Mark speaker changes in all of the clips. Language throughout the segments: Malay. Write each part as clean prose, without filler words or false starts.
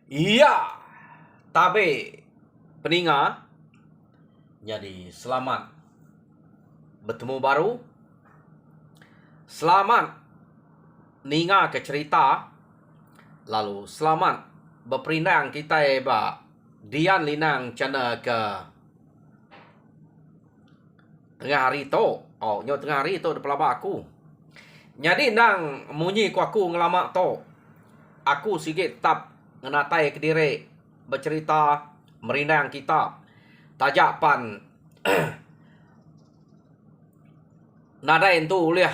Speaker 1: Iya, tapi peninga, jadi selamat bertemu baru. Selamat ninga ke cerita. Lalu selamat berperindang kita Dian Linang cana ke tengah hari tu. Oh, nyo tengah hari tu pelabak aku. Jadi nang munyi ku aku ngelamak tu. Aku sikit tap ngenatai ke diri bercerita merindang kita. Tajak pan nadain tu liah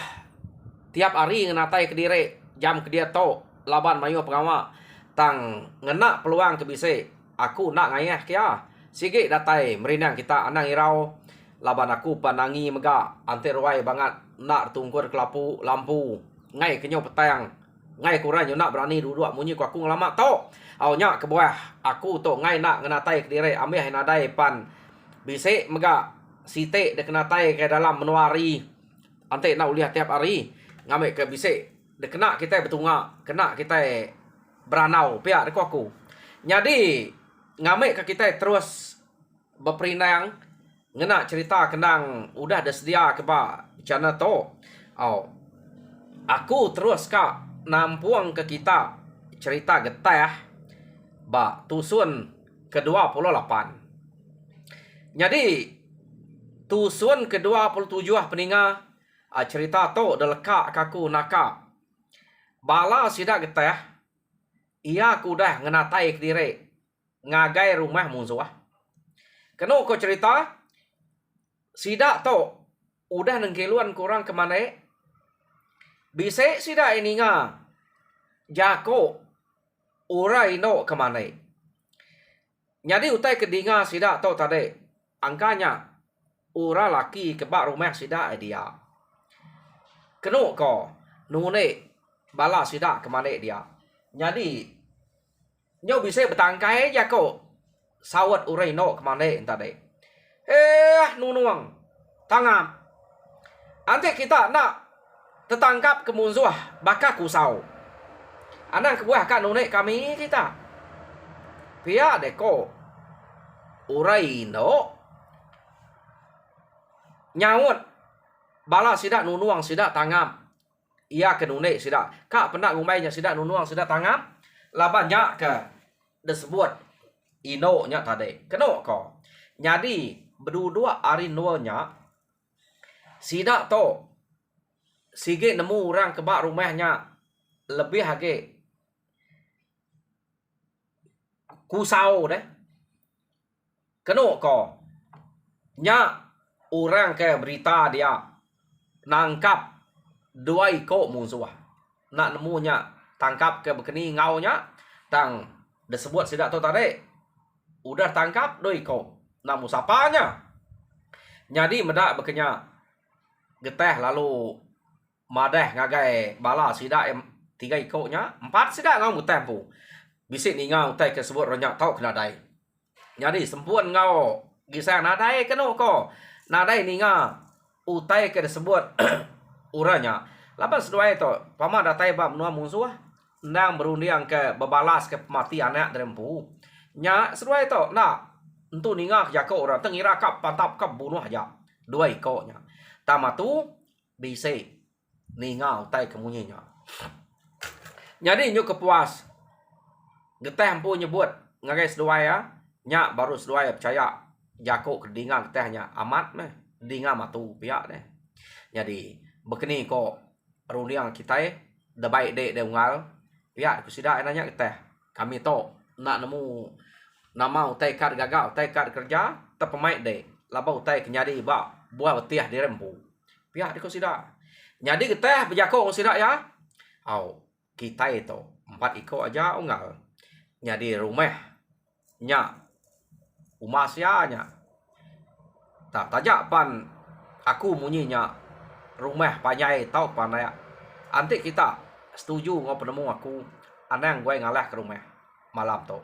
Speaker 1: tiap hari ngenatai ke diri jam ke dia tu laban mayu pengawak tang ngena peluang ke bise aku nak ngayah kia sikit datai merindang kita anang irau laban aku panangi mega ante ruai banget nak tungkur kelapu lampu ngai kenyo petang ngai kurang yo nak berani duduk munyi ku aku ngelamak tu au nya ke bawah aku tu ngai nak ngenatai ke diri ambil nadai pan bise mega site de kenatai ke dalam menuari ante nak uliah tiap hari ngambil ke bisik de kena kita bertunga kena kita beranau pihak deku aku jadi ngambil ke kita terus berperindang ngena cerita kenang udah ada sedia ke ba channel tu aku terus kak nampuang ke kita cerita getah ba tusun ke-28 jadi tusun ke-27 peninga cerita tu delekak kaku nakak bala sidak getah ia aku dah ngenatai ke diri ngagai rumah musuh kena ko cerita sidak tu udah nengkeluan kurang kemana bisa sidak ini nga jako ura ino kemana jadi utai kedinga sidak tu tadi angkanya ura laki kebak rumah sidak dia kena ko nune bala sidak kemana dia jadi nyo bisa bertangkai ya ko sawat urai no kemana tadi nunuang tangam ante kita nak tertangkap ke musuh bakal kusau anang kebuah kan nune kami kita pia deko urai no nyawut bala sidak nunuang sidak tangam ia ke nune sidak kak pernah ngumainya sidak nunuang sidak tangam labannya ke disebut ino nya tadi kena ko jadi berdua hari nuanya sidak to sige nemu orang kebak rumahnya lebih hage kusau deh kena ko nya orang ke berita dia nangkap dua ikut musuh nak nemunya tangkap ke bekeni ngaunya tang disebut sidak tu tadi udah tangkap dua ikut namun sapanya jadi medak bekenya geteh lalu madah ngagai bala sidak 3 ikutnya 4 sidak ngau tempu bisik ni ngau tai ke sebut renyak tau kena dai jadi sempun ngau gisang nadai kena ko nadai ni nga utai ke disebut uranya laban seduai to pama datai ba menua musuh nang berundiang ke bebalas ke mati anak drempu nya seduai to nak entu ninga jako orang tengira kap patap kap bunuh aja dua ikutnya tamatu bisa ninga utai kemunyinya jadi nyu kepuas geteh empu nyebut ngagai seduai ya nya baru seduai percaya jako kedinga getehnya amat meh dinga matu pihak deh jadi bekeni ko rundiang kita da baik dek de ungal pihak ku sidak nanya kita kami to nak nemu nama utai kad gagal utai kad kerja tepemai dek laba utai kenyadi ba buah betiah dirempu pihak ku sidak jadi kita berjako sidak ya kita itu 4 ikut aja ungal jadi rumah nya umasnya tak tajak pan aku munyinya rumah panyai tau panai antik kita setuju ngau penemu aku anang gue ngalah ke rumah malam tu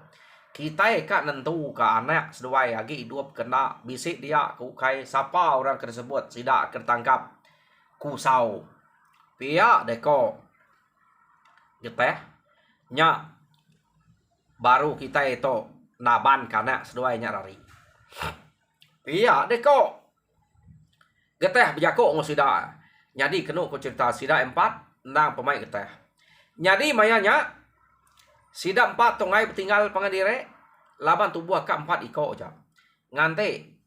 Speaker 1: kita kak nentu ke anak seduai lagi hidup kena bisik dia ku kai siapa orang tersebut sidak ketangkap kusau pihak deko geteh nya baru kita itu naban karena seduainya rari. Iya, deh kok. Geteh berjakok ngos sida. Jadi kena ko cerita sida 4 nang pemain geteh. Jadi mayanya sida 4 tongai bertinggal pengadire laban tubuh ke 4 iko aja. Ngante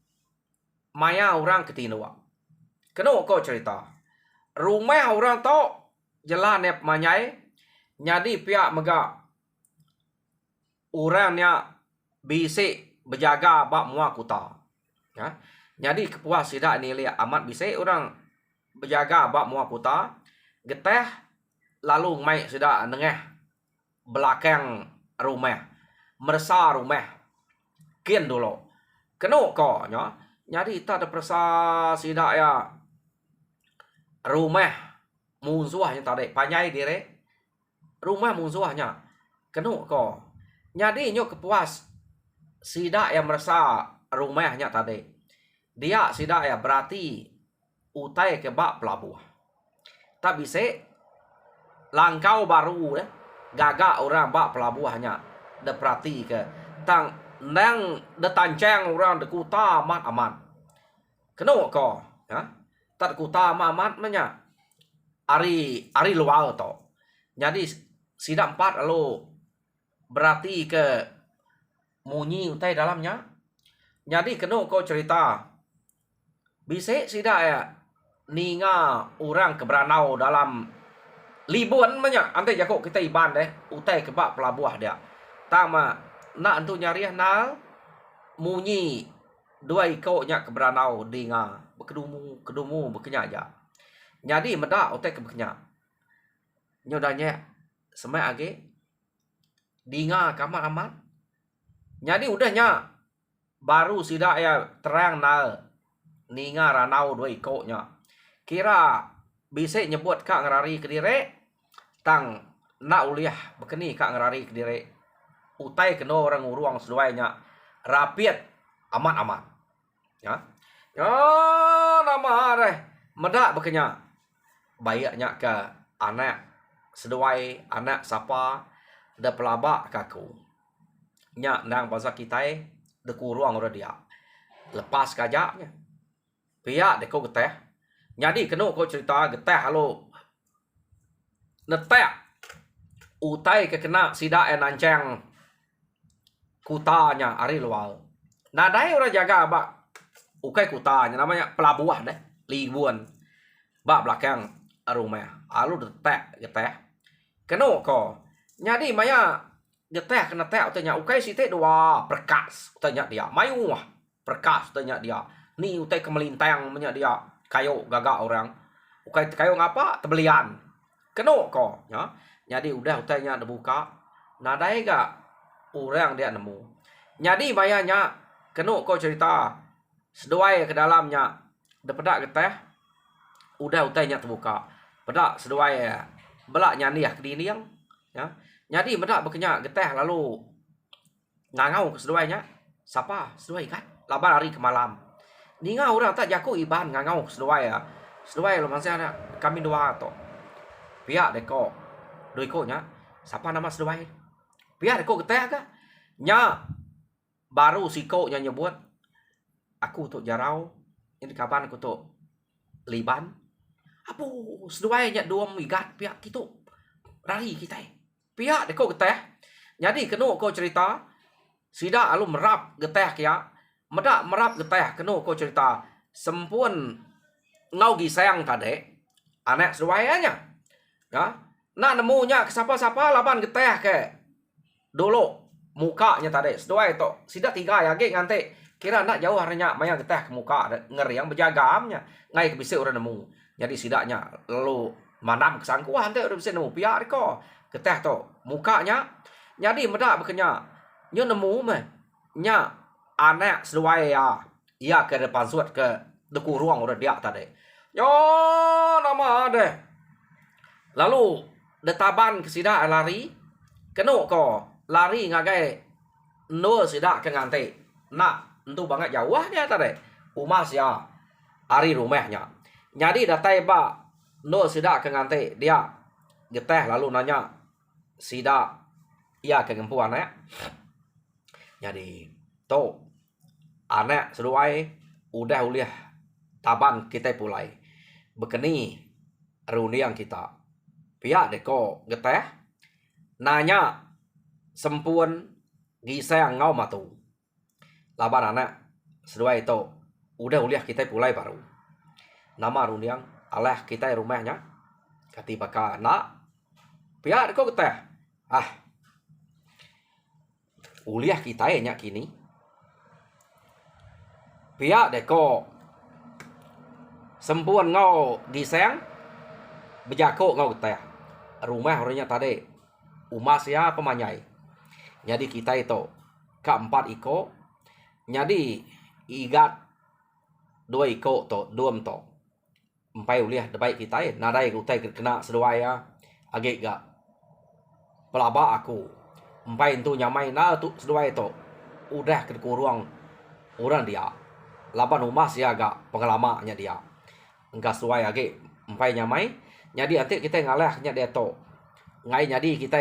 Speaker 1: maya orang ketinua. Kena ko cerita. Rumah orang to jalan nep manyai. Jadi pihak mega orangnya bisik berjaga bak mua kuta. Ya. Jadi kepuas sida ni lihat amat bisik orang berjaga bak mua kuta. Geteh lalu mai sida nengah belakang rumah. Mersa rumah. Kian dulu. Kena ko nya. Jadi tak ada persa sida ya rumah musuhnya tadi panyai dire. Rumah musuhnya. Kena ko. Jadi nyok kepuas sida yang merasa rumahnya tadi. Dia sida ya berarti utai ke bak pelabuh. Tak bisa langkau baru gagak orang bak pelabuhnya. De perhati ke tang nang de tancang orang de kuta amat. Kena ko ya. Tak kuta amat menya. Ari luar to. Jadi sida 4 lalu berarti ke munyi utai dalamnya. Jadi kena kau cerita. Bisa sida ya ninga orang ke beranau dalam libuan banyak. Ante jakok kita iban deh. Utai ke bak pelabuh dia. Tama nak untuk nyari nal munyi 2 ikoknya ke beranau dinga. Kedumu berkenyak aja. Jadi medak utai ke berkenyak. Nyodanya semai age dinga kamar amat. Jadi udahnya baru sida ya terang nal ninga ranau 2 ikoknya. Kira bisa nyebut kak ngerari ke dire tang nak uliah bekeni kak ngerari ke dire. Utai kena orang uruang seluainya rapiat amat. Ya. Ya nama deh. Medak bekenya. Bayaknya ke anak seduai anak siapa de pelabak kaku. Nya nang bahasa kita de kuruang ora dia. Lepas kajaknya. Pihak de ko geteh. Jadi kena ko cerita geteh halo. Netek utai ke kena sida nancang kutanya ari luar. Nadai orang jaga bak ukai kutanya namanya pelabuhan deh. Libuan. Bak belakang rumah. Lalu detek geteh. Kena ko. Jadi maya geteh kena tek utanya ukai site 2 perkas utanya dia. Mayu perkas utanya dia. Ni utai kemelintang punya dia. Kayu gagak orang. Ukai kayu ngapa? Tebelian. Kena ko. Ya. Jadi udah utanya dibuka. Nadai gak orang dia nemu. Jadi mayanya kena ko cerita. Seduai ke dalamnya. Depedak geteh. Udah utanya terbuka. Pedak seduai belak nyani ke dinding. Ya. Jadi medak berkenyak geteh lalu ngangau ke seduainya. Siapa? Seduai kan? Laban hari ke malam. Ninga orang tak jaku iban ngangau ke seduai ya. Seduai lo masih ada kami 2 to. Pihak deko. 2 ikonya. Siapa nama seduai? Pihak deko geteh ke? Nya baru siko nya nyebut aku untuk jarau. Ini kapan aku untuk liban. Apa seduai nya 2 migat pihak gitu. Rari kita. Pihak deko geteh. Jadi kena ko cerita sida alu merap geteh kia. Medak merap geteh kena ko cerita sempun ngau gisayang tadi anak seduainya. Ya. Nak nemunya ke siapa-siapa laban geteh ke. Dulu mukanya tadi seduai to sida 3 ya ge ngante kira nak jauh harinya maya geteh ke muka ngeri yang berjagamnya ngai ke bisa orang nemu. Jadi sidaknya lalu manam kesangku hante udah bisa nemu pihak deko. Geteh to mukanya. Jadi medak bekenya. Nyo nemu mah. Nya anak seduai ya. Ia ke depan suat ke deku ruang udah dia tadi. Yo nama deh. Lalu detaban ke sida lari. Kena ko lari ngagai no sida ke ngante. Nak entu banget jauh dia tadi. Umas ya. Ari rumahnya. Jadi datai ba no sida ke ngante dia. Geteh lalu nanya sida ia ke ngempu anak. Jadi to anak seduai udah uliah taban kita pulai bekeni reunian kita pihak deko geteh nanya sempun gisang ngau matu laban anak seduai itu udah uliah kita pulai baru nama reunian alah kita rumahnya kati baka nak pihak deko geteh uliah kita nya kini pihak deko sempun ngau gisang bejako ngau geteh rumah orangnya tadi umas ya pemanyai jadi kita itu keempat iko jadi igat dua iko to duam to empai uliah debai kita nadai utai kena seduai ya agak gak pelaba aku empai itu nyamai na tu seduai to udah ke kurang orang dia laban umas ya agak pengalamannya dia enggak sesuai lagi empai nyamai jadi nanti kita ngalahnya dia to ngai jadi kita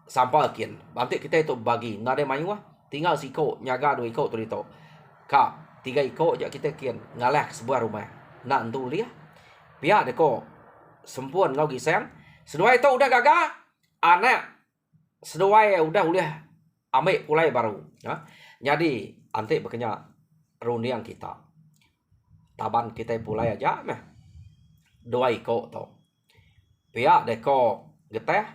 Speaker 1: sampaikan nanti kita itu bagi nade mayu tinggal siko nyaga dua iko tu itu kak 3 iko aja kita kian ngalah sebuah rumah nak entu liah pihak deko sempun ngau gisang seduai itu udah gagal anak seduai udah ambil pulai baru ya. Jadi nanti bekenya reunian kita taban kita pulai aja meh 2 iko to pihak deko geteh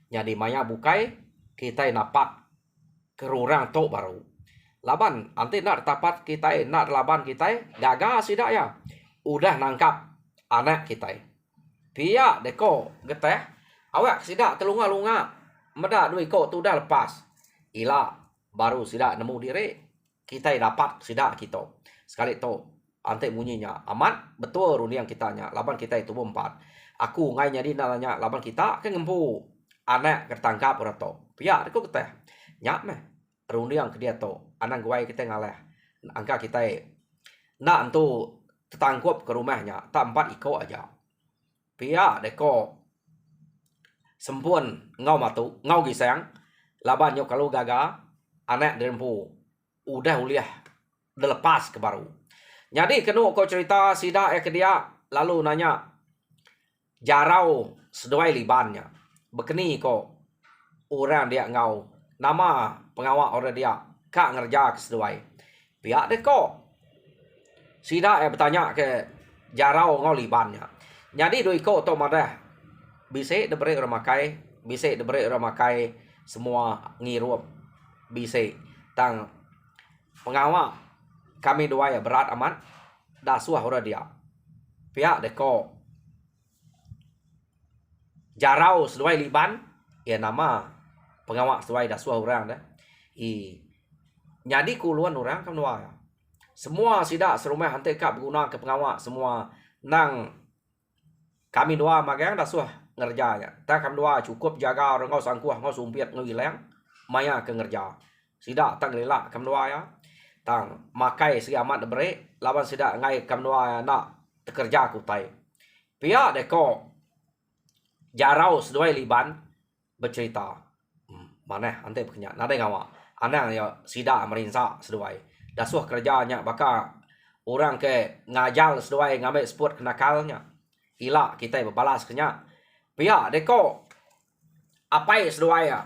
Speaker 1: jadi maya bukai kita napak kerurang to baru laban nanti nak tapat kita nak laban kita gagal sidak ya udah nangkap anak kita pihak deko geteh awak sidak telunga-lunga meda 2 iko tu dah lepas ila baru sidak nemu diri kita dapat sidak kita sekali to nanti bunyinya amat betul reunian kitanya laban kita itu 4 aku ngai jadi nanya laban kita ke ngempu anak ketangkap ora to pihak aku keteh nyak meh reunian ke dia to anak guai kita ngalah angka kita nak entu tertangkap ke rumahnya tak 4 iko aja pihak deko sempun ngau matu ngau gisang laban yo kalau gagal anak dempu udah uliah lepas ke baru jadi kenu kau cerita sida ke dia lalu nanya jarau seduai libannya bekeni ko orang dia ngau nama pengawal orang dia kak ngerja ke seduai pihak dek ko sida bertanya ke jarau ngau libannya jadi doi ko to madah bisa diberi orang makai semua ngirup bisa tang pengawal kami dua ya berat amat dah suah orang dia pihak deko jarau seduai liban ya nama pengawal seduai dah suah orang dah jadi kuluan orang kan dua ya semua sidak serumah hantai kap guna ke pengawal semua nang kami dua magang dah suah ngerjanya tak kami dua cukup jaga orang ngau sangkuah ngau sumpiat ngau ileng maya ke ngerja sidak tang lelak kami dua ya tang makai si amat debre lawan sidak ngai kam doa nak kerja kutai pihak deko jarau seduai liban bercerita mana ante bekenya nade ngawa anang ya sidak merinsa seduai dasuh kerjanya baka orang ke ngajal seduai ngambil sport kenakalnya ila kita berbalas kenya pihak deko apai seduai ya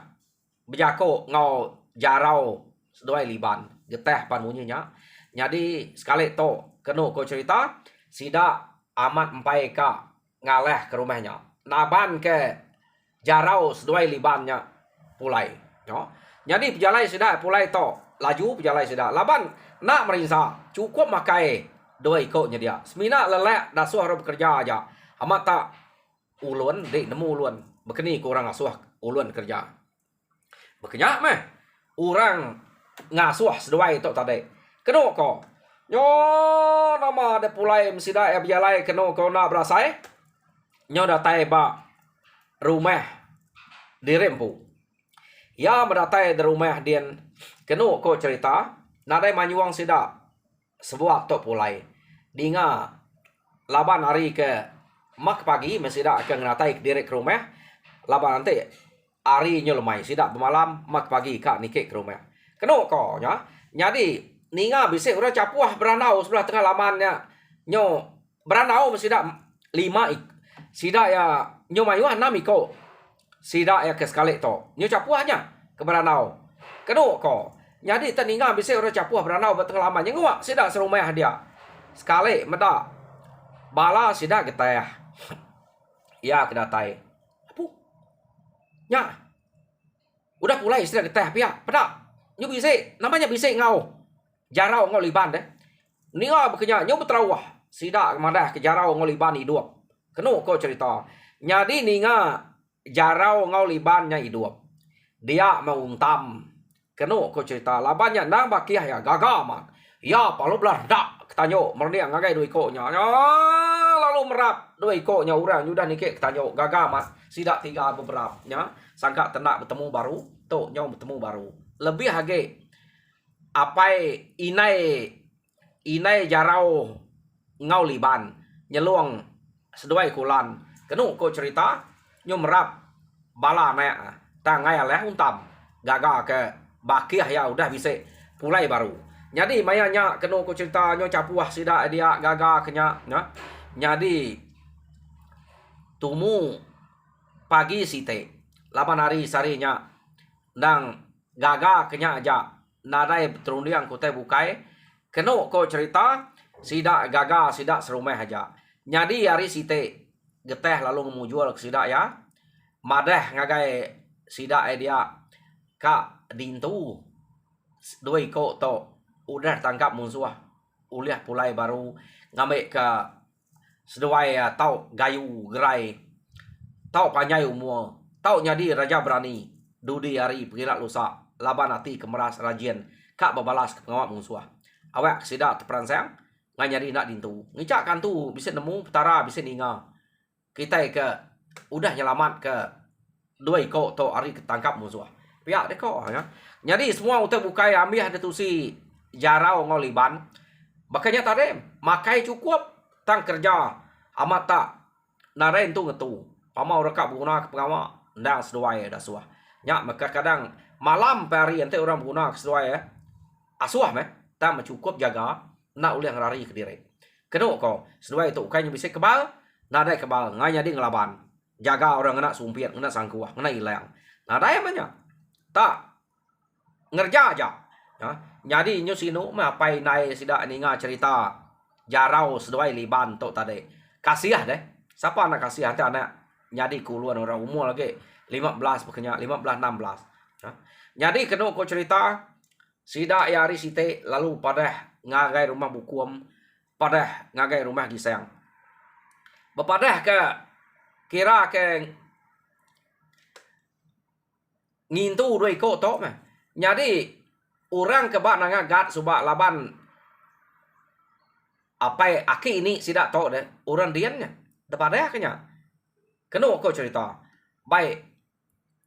Speaker 1: bejako ngau jarau seduai liban geteh pan bunyinya jadi sekali to kenu ko cerita sida amat empai ka ngaleh ke rumahnya naban ke jarau seduai libannya pulai yo jadi pejalai sida pulai to laju pejalai sida laban nak merinsa cukup makai 2 iko nya dia semina lelek dah suah bekerja aja amat tak ulun dek nemu ulun bekeni kurang asuh ulun kerja bekenya meh orang ngasuh seduai itu tadi keno ko nyo nama de pulai mesida ya bialai keno ko na berasai nyo datai ba rumah di rempu ya mendatai di rumah dian keno ko cerita nadai manyuang sida sebuah to pulai dinga laban hari ke mak pagi mesida akan ngatai direk rumah laban nanti ari nyo lemai sidak bermalam mak pagi kak nikik ke rumah. Keno ko nya. Jadi ninga bisik orang capuah beranau sebelah tengah lamannya. Nyo beranau sidak 5 sidak ya nyo mayuah 6 iko. Sidak ya ke sekali to. Nyo capuahnya ke beranau. Keno ko. Jadi teninga bisik orang capuah beranau bertengah lamannya nguak sidak serumah dia. Sekali meda bala sidak getah. Ya kedatai. Apa? Nya. Udah pulai sidak getah pihak. Pada. Nyo bisik. Namanya bisik ngau. Jarau ngau liban deh. Ninga bekenya nyo betrawah. Sidak madah ke jarau ngau liban hidup. Keno ko cerita. Jadi ninga jarau ngau libannya hidup. Dia mau untam. Keno ko cerita. Labannya nang bakiah ya gagaman. Ya palu belah dak. Ketanyo. Mernia ngagai dua ikoknya. Ya lalu merap. Dua ikoknya orang. Yudah nikik ketanyo. Gagaman. Sidak 3 beberapa. Ya. Sangka tenak bertemu baru. Tok nyo bertemu baru. Lebih hage. Apai inai jarau ngau liban. Nyeluang seduai kulan. Kenu ko cerita. Nyo merap. Bala naik. Tangai aleh untam. Gaga ke bakiah ya udah bisa pulai baru. Jadi mayanya kenu ko cerita nyo capuah sidak dia gaga kenya. Ya. Jadi tumu pagi site. 8 hari sarinya. Nang gaga kenya aja. Nadai terundiang kutai bukai. Kenu ko cerita sidak gaga sidak serumah aja. Jadi hari site geteh lalu memujual ke sidak ya. Madah ngagai sidak dia kak dintu 2 ikok to udah tangkap musuh. Uliah pulai baru ngambil ke seduai tau gayu gerai. Tau panjai umur. Tau jadi raja berani. Dudi hari pergilah lusa. Laban hati kemeras rajin. Kak berbalas ke pengawak musuh. Awak sidak terperansang. Ngan nyari nak dintu. Ngicak kan tu bisa nemu petara bisa ninga. Kita ke udah nyelamat ke 2 ikok to hari ketangkap musuh. Pihak deko ya. Jadi semua udah bukai ambil ada tu si jarau ngau liban. Makanya tadi makai cukup tang kerja amat tak naren tu ngetu. Pamau rekap guna ke pengawak ndang seduai dah suah. Nya maka kadang malam pari ente orang guna ke seduai asuah meh tak mencukup jaga nak uliang lari ke diri. Keno ko seduai tu ukainya bisa kebal, nadai kebal nganya di ngelaban. Jaga orang ngena sumpit, ngena sangkuah, ngena ilang. Nadai banyak. Tak ngerja aja. Ya. Jadi nyo sinu mah pai nai sidak ninga cerita jarau seduai liban tok tadi. Kasiah deh. Siapa anak kasiah teh anak jadi kuluan orang umur lagi 15 bekenya 15 16. Ya. Jadi kena ko cerita sidak yari site lalu pada ngagai rumah bukuam pada ngagai rumah gisang. Bepadah ke kira ke ngintu 2 ikok tok mah. Jadi orang kebak nangagat subak laban apa aki ini sidak tok deh. Orang diannya. Depada kenya. Kena ko cerita. Baik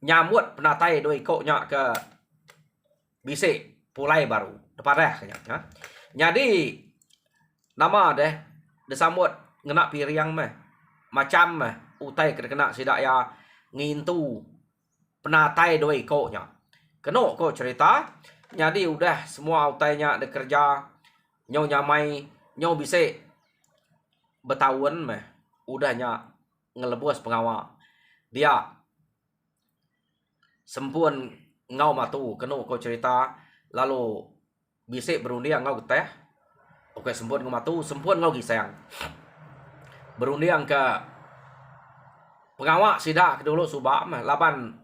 Speaker 1: nyambut penatai 2 ikoknya ke bisik pulai baru. Depada kenya. Ya. Jadi nama deh disambut ngena piriang mah. Macam mah utai kena sidak ya ngintu penatai 2 ikoknya. Kena ko cerita. Jadi udah semua utainya ada kerja. Nyo nyamai. Nyo bisa bertahun mah. Udahnya ngelebus pengawal. Dia sempun ngau matu. Kena ko cerita. Lalu bisa berundiang ngau geteh. Oke sempun ngau matu. Sempun ngau gisang. Berundiang ke pengawal sidak dulu subak mah. Laban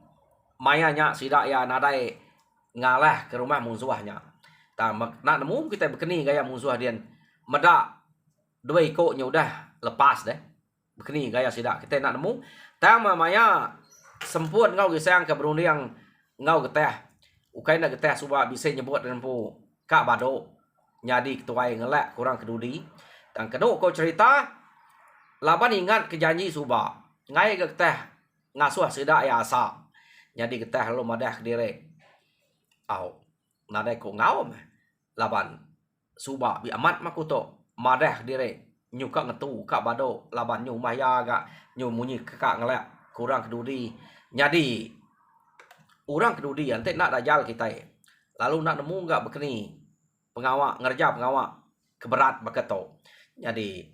Speaker 1: mayanya sidak ya nadai ngalah ke rumah musuhnya. Tak nak nemu kita berkeni gaya musuh dia. Medak 2 ikoknya udah lepas deh. Berkeni gaya sidak kita nak nemu. Tak maya sempun ngau gisang ke berundiang ngau geteh. Ukai nak geteh subak bisa nyebut dan pu kak bado. Jadi ketuai ngelak kurang kedudi. Dan kedua kau cerita laban ingat ke janji subak. Ngai geteh ngasuh sidak ya asa. Jadi geteh lu madah ke diri. Au. Nadai ko ngau mah. Laban. Subak bi amat makuto. Madah ke diri. Nyuka ngetu. Kak bado. Laban nyu maya agak. Nyu munyi kak ngelak. Kurang kedudi. Jadi. orang kedudi ante nak dajal kita. Lalu nak nemu enggak bekeni pengawak ngerja pengawak keberat beketo. Jadi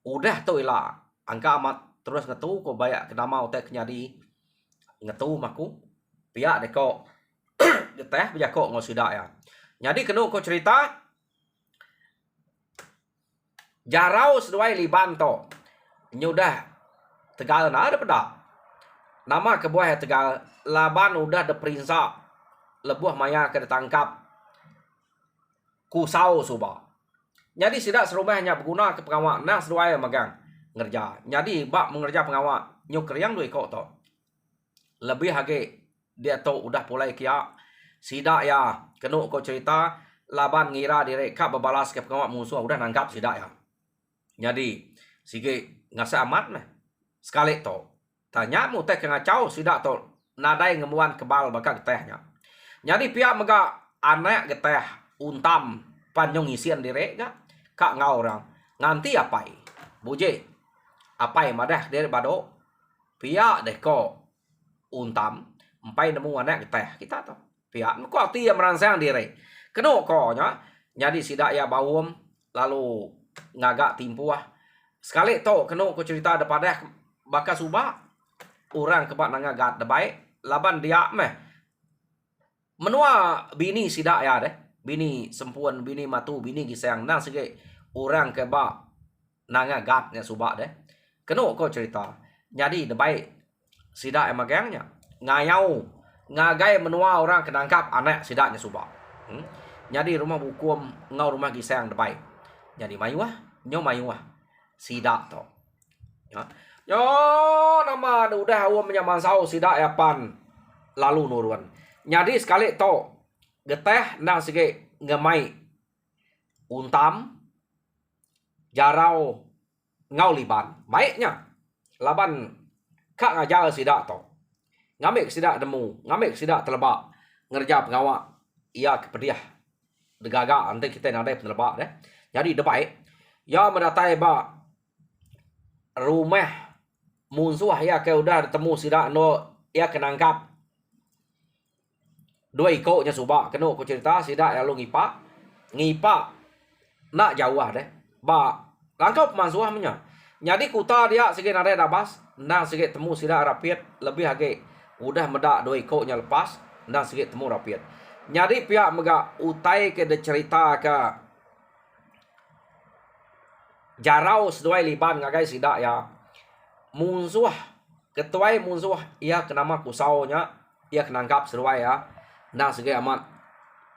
Speaker 1: udah tu ilah angka amat terus ngetu ko bayak kenama utek nyadi ngetu maku pihak deko geteh bejako ngo sidak ya. Jadi kenu ko cerita jarau seduai liban to nyudah tegal na ada peda nama kebuah tegal laban udah deperinsa lebuh maya ke ditangkap kusau suba. Jadi sidak serumahnya berguna ke pengawak nah seduai magang ngerja. Jadi bak mengerja pengawak nyuk kriang dua kok to. Lebih hage dia to udah mulai kia sidak ya kenu ko cerita laban ngira direka berbalas ke pengawak musuh udah nangkap sidak ya. Jadi sige ngasa amat meh sekali to. Tanya mu teh ngacau sidak to nadai ngemuan kebal bakal getehnya. Jadi pihak mega anak geteh untam panjang isian direk ga kak ngau orang nganti apai buje apai madah dari bado pihak deh ko untam empai nemu anak geteh kita to pihak ko arti yang merangsang direk keno ko nya jadi sidak ya bawum lalu ngagak timpuah sekali to keno ko cerita depadah bakal subak orang kebak nangagat debaik laban dia meh menua bini sidak ya deh bini sempuan bini matu bini gisang nang sege orang kebak nangagatnya subak deh keno ko cerita jadi debaik sidak emagangnya ngayau ngagai menua orang kenangkap anak sidaknya subak jadi rumah hukum ngau rumah gisang debaik jadi mayuah nyo mayuah sidak to ya yo nama udah awam menyaman sau sidak ya pan lalu nuruan jadi sekali to geteh nang sige ngemai untam jarau ngau liban baiknya laban kak ngajar sidak to ngamik sidak demu ngamik sidak telebak ngerja pengawak ia kepediah degaga ante kita nadai penelebak deh jadi debaik ya mendatai ba rumah musuh ya ke udah ketemu sidak no ya kenangkap dua ikutnya subak kena ko cerita sidak lalu ngipak nak jauh deh ba langkau pemansuah punya jadi kuta dia segi nare dabas nah segi temu sidak rapiat lebih hage udah medak dua ikutnya lepas nah segi temu rapiat jadi pihak mega utai ke de cerita ke jarau seduai liban ngagai sidak ya musuh ketuai musuh ia kenama kusaunya ia kenangkap seduai ya nah segi amat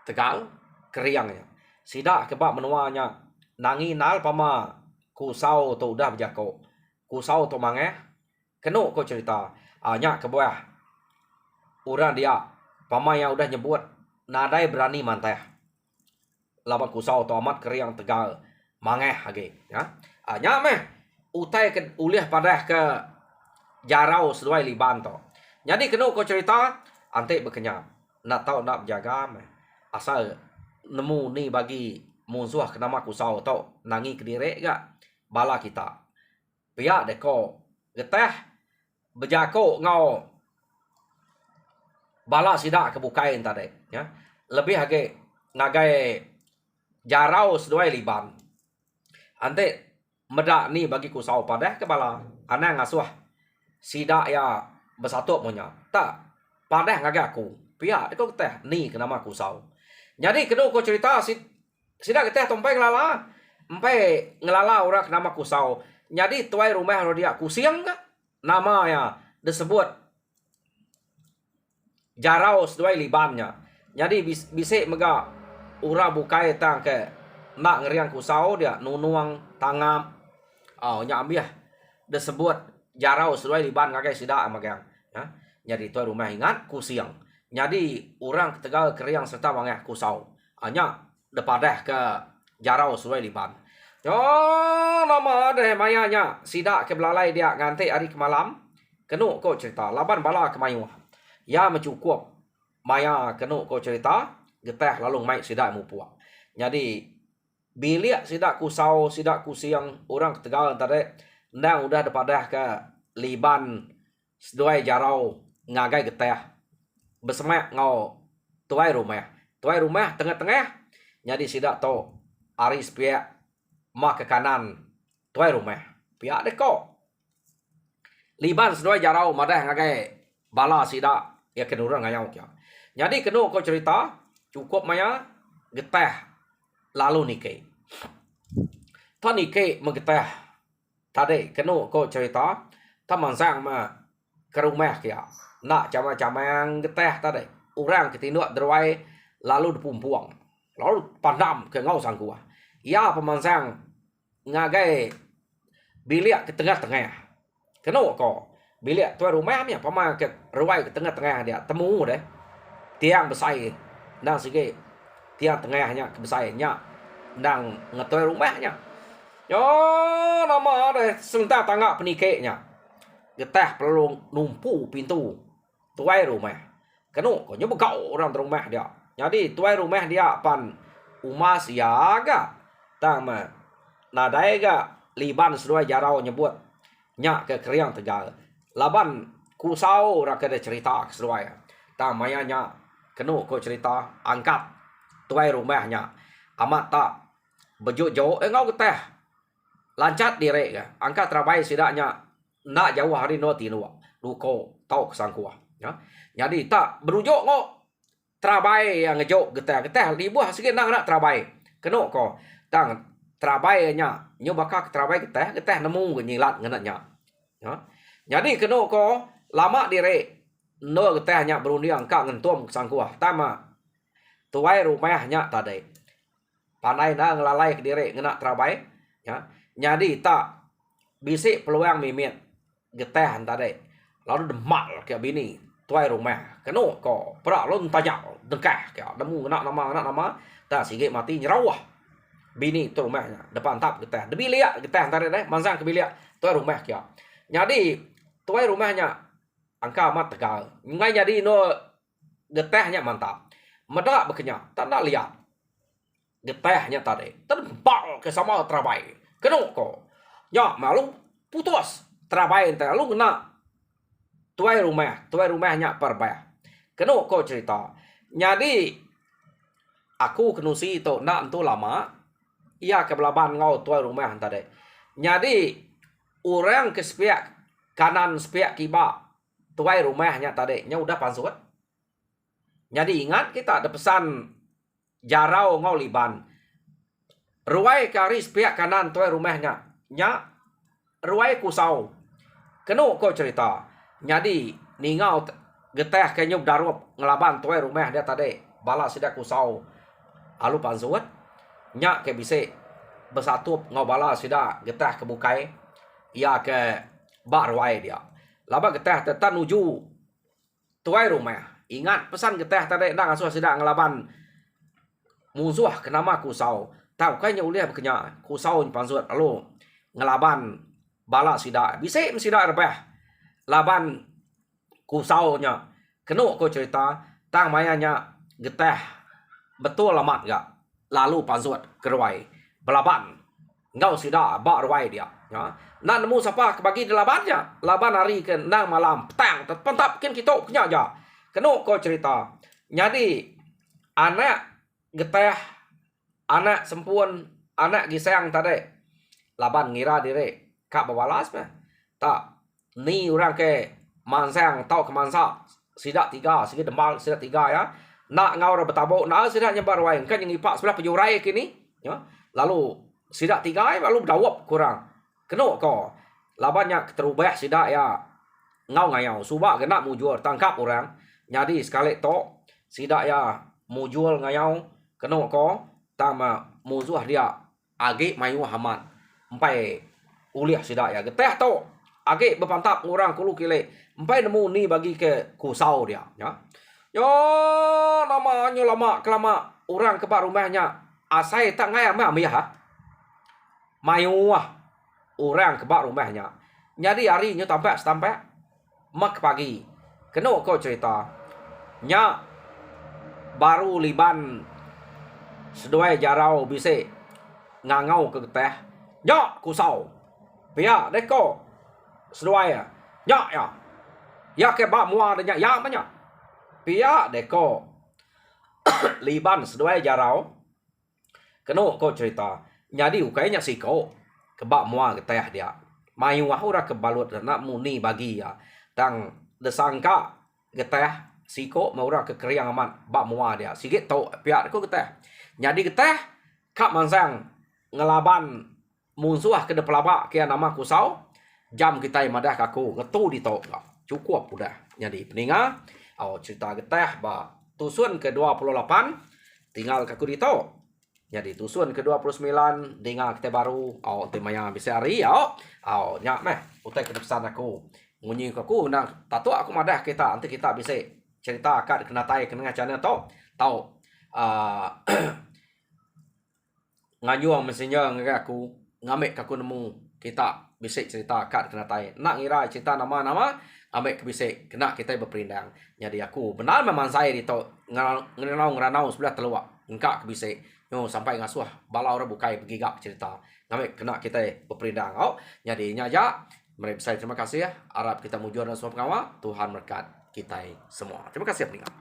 Speaker 1: tegal keriangnya sidak kebak menuanya nangi nal pama kusau tu udah berjako kusau tu mangeh kenu ko cerita nya kebuah orang dia pama yang udah nyebut nadai berani manteh laban kusau tu amat keriang tegal mangeh hage ya nya meh utai ke ulih padah ke jarau seduai liban to jadi kenu ko cerita ante berkenyam nak tahu nak jaga meh asal nemu ni bagi musuh kenama kusau to nangi kedire ga bala kita pihak deko geteh bejako ngau bala sidak kebukain tadi ya lebih hage ngagai jarau seduai liban ante medak ni bagi kusau padah ke bala ana ngasuh sidak ya bersatu punya tak padah ngagai aku pihak deko geteh ni kenama kusau jadi kena ko cerita sidak geteh tompai ngelala orang kenama kusau jadi tuai rumah dia kusiang ka nama ya disebut jarau seduai libannya jadi bisa mega ura bukai tang ke nak ngeriang kusau dia nunuang tangam nyambiah disebut jarau seduai liban ngagai sidak magang ya jadi tuai rumah ingat kusiang jadi orang ketegal keriang serta mangeh kusau hanya depadah ke jarau seduai liban yo nama deh mayanya sidak ke belalai dia nganti hari ke malam kenu ko cerita laban bala ke mayuh ya mencukup maya kenu ko cerita geteh lalu mai sidak mupuak jadi bilik sidak kusau sidak kusiang orang ketegal tadi ndang udah depadah ke liban seduai jarau ngagai geteh bersemak ngau tuai rumah tengah-tengah. Jadi sidak to aris pihak mak ke kanan tuai rumah pihak deko liban sesuai jarau madah ngagai bala sidak ya kenurang ngayau kya. Jadi kenu ko cerita cukup maya getah lalu nike. Ta nike mengetah tadi kenu ko cerita ta mansang ma ke rumah kya. Nak cama-cama yang getah tadi orang ketinduk derwai lalu dipumpuang. Lalu pandam ke ngau sang kuah. Ya pemansang ngagai bilik ke tengah-tengah. Kenu ko bilik tuai rumah ni pama ke ruai ke tengah-tengah dia temu deh. Tiang besar nang sige tiang tengahnya ke besarnya nang ngetoi rumahnya. Yo nama deh sebentar tangga penikeknya. Getah perlu numpu pintu tuai rumah. Kenu ko nyoba kau orang rumah dia. Jadi tuai rumah dia pan umas yaga tama nadai ga liban sesuai jarau nyebut nyak ke kriang tegal. Laban kusau raka ada cerita sesuai. Tamanya nyak kenu ko cerita angkat tuai rumahnya amat tak bejuk jauh ngau getah lancat direk ga angkat terabai sidaknya nak jauh hari no tinu luko tau kesangkuah ya. Jadi tak berujuk ngau terabai yang ngejok getah libuh sikit nang nak terabai kenu ko tang terabai nya nyoba ka terabai getah nemu nyilat ngenatnya ya. Jadi kenu ko lama direk no getahnya berundiang ka ngentum sangkuah tama tuai rumahnya tadi pandai na ngelalai ke diri ngena terabai ya. Jadi tak bisik peluang mimit getah tadi lalu demak ke bini tuai rumah kenu ko pra lon tajak dengkah ke nemu ngena nama tak sikit mati nyerawah bini tu rumahnya depan tap getah debi liak getah tadi deh mansang ke bilik tuai rumah ke. Jadi tuai rumahnya angka amat tegal. Ngai jadi no getahnya mantap. Medak berkenyak, tak nak lihat. Getahnya tadi terbang ke sama terabai. Kenu ko. Ya malu putus terabai ente lu kena tuai rumahnya perbah. Kenu ko cerita. Jadi aku kenusi tu nak tu lama. Ia ke belaban ngau tuai rumah tadi. Jadi orang ke sepiak kanan sepiak kibak tuai rumahnya tadi nya udah pansut. Jadi ingat kita ada pesan jarau ngau liban. Ruai karis pihak kanan tuai rumahnya nya ruai kusau. Kenu ko cerita. Jadi ningau getah ke nyub darup ngelaban tuai rumah dia tadi bala sidak kusau alu pansut nya ke bise bersatup ngau bala sidak getah ke bukai ia ke bak ruai dia. Laba getah tetap nuju tuai rumah. Ingat pesan getah tadi nang asuh sidak ngelaban musuh ke nama kusau. Tahu kayaknya uliah berkenya kusau pansut lalu ngelaban bala sidak. Bisa sidak rebah laban kusaunya. Kenu ko cerita tang mayanya getah betul lamat gak. Lalu pansut keruai belaban. Ngau sidak bak ruai dia. Ya. Nak nemu siapa kebagi di labannya. Laban hari ke nang malam petang tetap kin kita punya aja. Kenu ko cerita. Jadi anak getah anak sempun anak gisang tadi laban ngira diri kak bawalas mah. Tak ni orang ke mansang tau ke mansa sidak tiga sikit dembal sidak tiga ya. Nak ngau ra betabok nak sidak nyebar wae kan yang ipak sebelah pejurai kini ya. Lalu sidak tiga lalu dawap kurang. Kenu ko labannya terubah sidak ya ngau ngayau subak kena mujur tangkap orang. Jadi sekali to sidak ya mujul ngayau kenu ko tama musuh dia agi mayu haman empai uliah sidak ya getah to agi berpantap orang kulu kile empai nemu ni bagi ke kusau dia ya. Yo namanya lama kelama orang ke rumahnya asai tak ngai ama ha mayu orang ke rumahnya. Jadi harinya tampak mak pagi kenu ko cerita nya baru liban seduai jarau bise ngangau ke getah nya kusau pia deko seduai nya ya ke bak mua nya ya banyak pihak deko Liban seduai jarau keno ko cerita jadi ukainya siko kebak mua geteh dia mayu ora kebalut nak muni bagi ya tang desangka geteh siko maura kekeriang amat bak mua dia sigit tau pihak ko geteh jadi geteh kak mansang ngelaban musuh ke depelaba kia nama kusau jam kita madah kaku ngetu di tau cukup udah jadi peninga cerita geteh ba tusun ke-28 tinggal kaku di tau jadi tusun ke-29 dengar kita baru temanya bisa hari nyak meh utai ke pesan aku munyi aku nang tato aku madah kita nanti kita bisa cerita akad kena tai kena ngacana tau nganyuang mestinya aku ngamek aku nemu kita bisa cerita akad kena tai nak ngira cerita nama-nama ambek bisa kena kita berperindang jadi aku benar memang saya di tau ngeranau sebelah teluak engkak bisa sampai ngasuh balau ora bukai begigak cerita ngamek kena kita berperindang jadi nyaja mereka saya terima kasih ya harap kita mujur dan semua pengawa Tuhan berkat kita semua terima kasih ya pendengar.